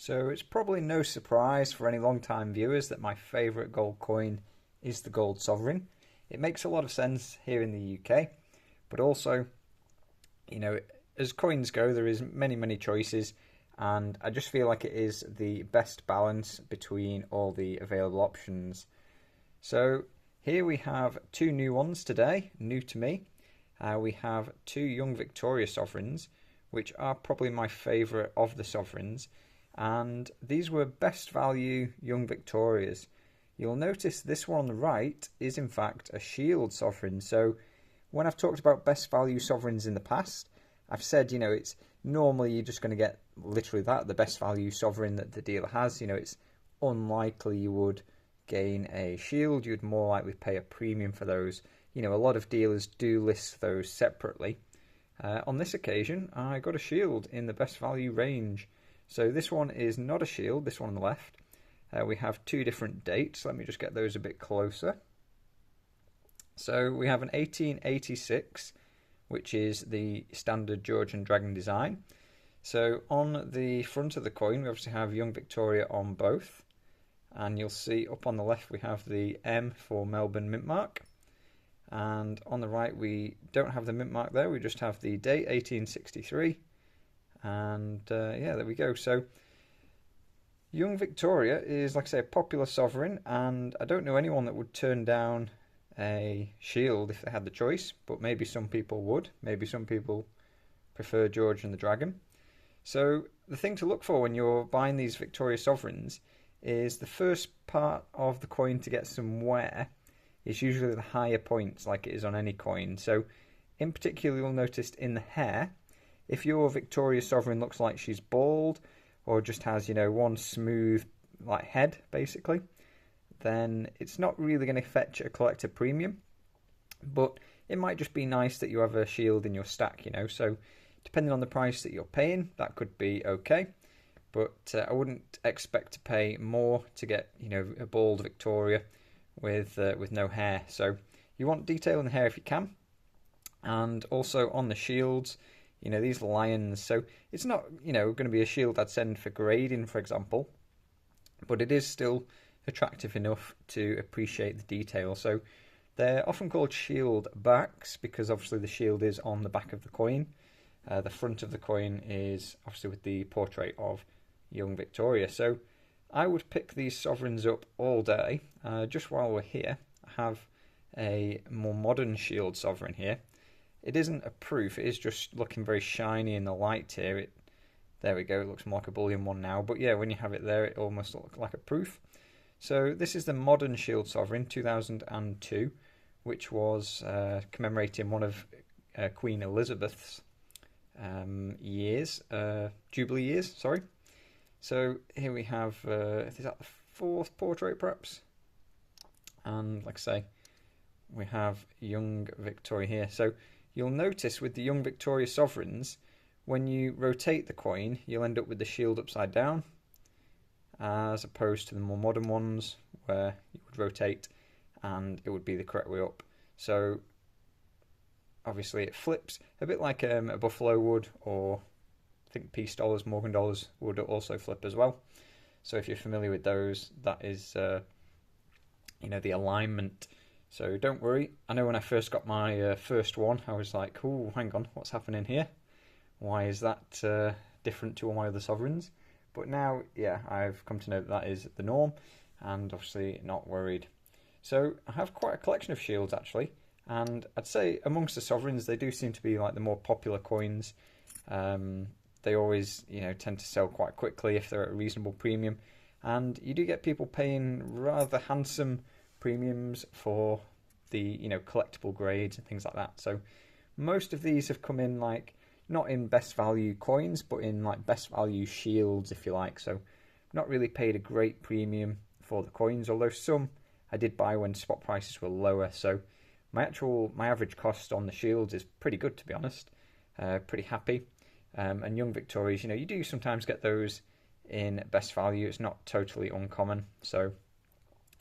So it's probably no surprise for any long-time viewers that my favourite gold coin is the gold sovereign. It makes a lot of sense here in the UK, but also, you know, as coins go, there is many choices, and I just feel like it is the best balance between all the available options. So here we have two new ones today, new to me. We have two Young Victoria sovereigns, which are probably my favourite of the sovereigns, and these were best value Young Victorias. You'll notice this one on the right is in fact a shield sovereign. So when I've talked about best value sovereigns in the past, I've said, it's normally you're just going to get literally that, the best value sovereign that the dealer has. It's unlikely you would gain a shield. You'd more likely pay a premium for those. A lot of dealers do list those separately. On this occasion, I got a shield in the best value range. So this one is not a shield, this one on the left. We have two different dates. Let me just get those a bit closer. So we have an 1886, which is the standard Georgian dragon design. So on the front of the coin, we obviously have Young Victoria on both. And you'll see up on the left we have the M for Melbourne mint mark. And on the right we don't have the mint mark there, we just have the date 1863. And yeah, there we go. So Young Victoria is, like I say, a popular sovereign, and I don't know anyone that would turn down a shield if they had the choice, but maybe some people would. Maybe some people prefer George and the Dragon. So the thing to look for when you're buying these Victoria sovereigns is the first part of the coin to get some wear is usually the higher points, like it is on any coin. So in particular, you'll notice in the hair, if your Victoria sovereign looks like she's bald or just has, one smooth like head, basically, then it's not really going to fetch a collector premium. But it might just be nice that you have a shield in your stack, So depending on the price that you're paying, that could be okay. But I wouldn't expect to pay more to get, a bald Victoria with no hair. So you want detail in the hair if you can. And also on the shields, these lions. So it's not, going to be a shield I'd send for grading, for example. But it is still attractive enough to appreciate the detail. So they're often called shield backs because obviously the shield is on the back of the coin. The front of the coin is obviously with the portrait of Young Victoria. So I would pick these sovereigns up all day. Just while we're here, I have a more modern shield sovereign here. It isn't a proof, it is just looking very shiny in the light here. There we go, it looks more like a bullion one now. But yeah, when you have it there, it almost looks like a proof. So this is the modern shield sovereign, 2002, which was commemorating one of Queen Elizabeth's Jubilee years, sorry. So here we have, is that the fourth portrait perhaps? And like I say, we have Young Victoria here. So you'll notice with the Young Victoria sovereigns, when you rotate the coin, you'll end up with the shield upside down, as opposed to the more modern ones where you would rotate and it would be the correct way up. So obviously it flips a bit like a buffalo would, or I think peace dollars, Morgan dollars would also flip as well. So if you're familiar with those, that is the alignment. So don't worry. I know when I first got my first one, I was like, oh, hang on, what's happening here? Why is that different to all my other sovereigns? But now, yeah, I've come to know that is the norm, and obviously not worried. So I have quite a collection of shields actually, and I'd say amongst the sovereigns, they do seem to be like the more popular coins. They always, tend to sell quite quickly if they're at a reasonable premium, and you do get people paying rather handsome premiums for the collectible grades and things like that. So most of these have come in like not in best value coins, but in like best value shields, if you like. So not really paid a great premium for the coins, although some I did buy when spot prices were lower. So my average cost on the shields is pretty good, to be honest. Pretty happy. And Young Victorias, you do sometimes get those in best value. It's not totally uncommon, so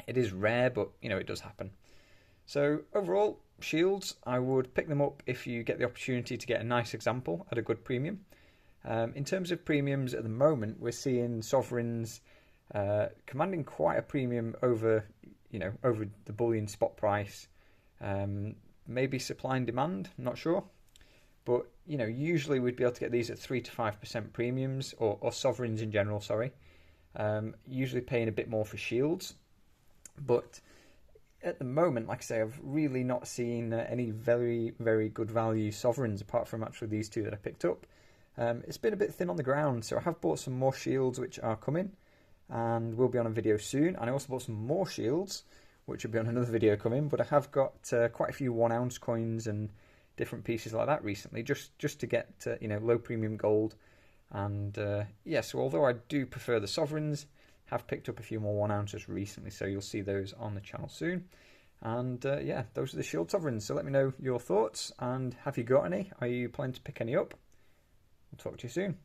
it is rare, but it does happen. So overall, shields, I would pick them up if you get the opportunity to get a nice example at a good premium. In terms of premiums at the moment, we're seeing sovereigns commanding quite a premium over, over the bullion spot price. Maybe supply and demand, not sure. But, usually we'd be able to get these at 3 to 5% premiums, or sovereigns in general, sorry. Usually paying a bit more for shields. But at the moment, like I say, I've really not seen any very, very good value sovereigns, apart from actually these two that I picked up. It's been a bit thin on the ground, so I have bought some more shields, which are coming, and will be on a video soon. And I also bought some more shields, which will be on another video coming, but I have got quite a few 1 ounce coins and different pieces like that recently, just to get low premium gold. And so although I do prefer the sovereigns, have picked up a few more 1 ounces recently, so you'll see those on the channel soon. And those are the shield sovereigns. So let me know your thoughts, and have you got any? Are you planning to pick any up? I'll talk to you soon.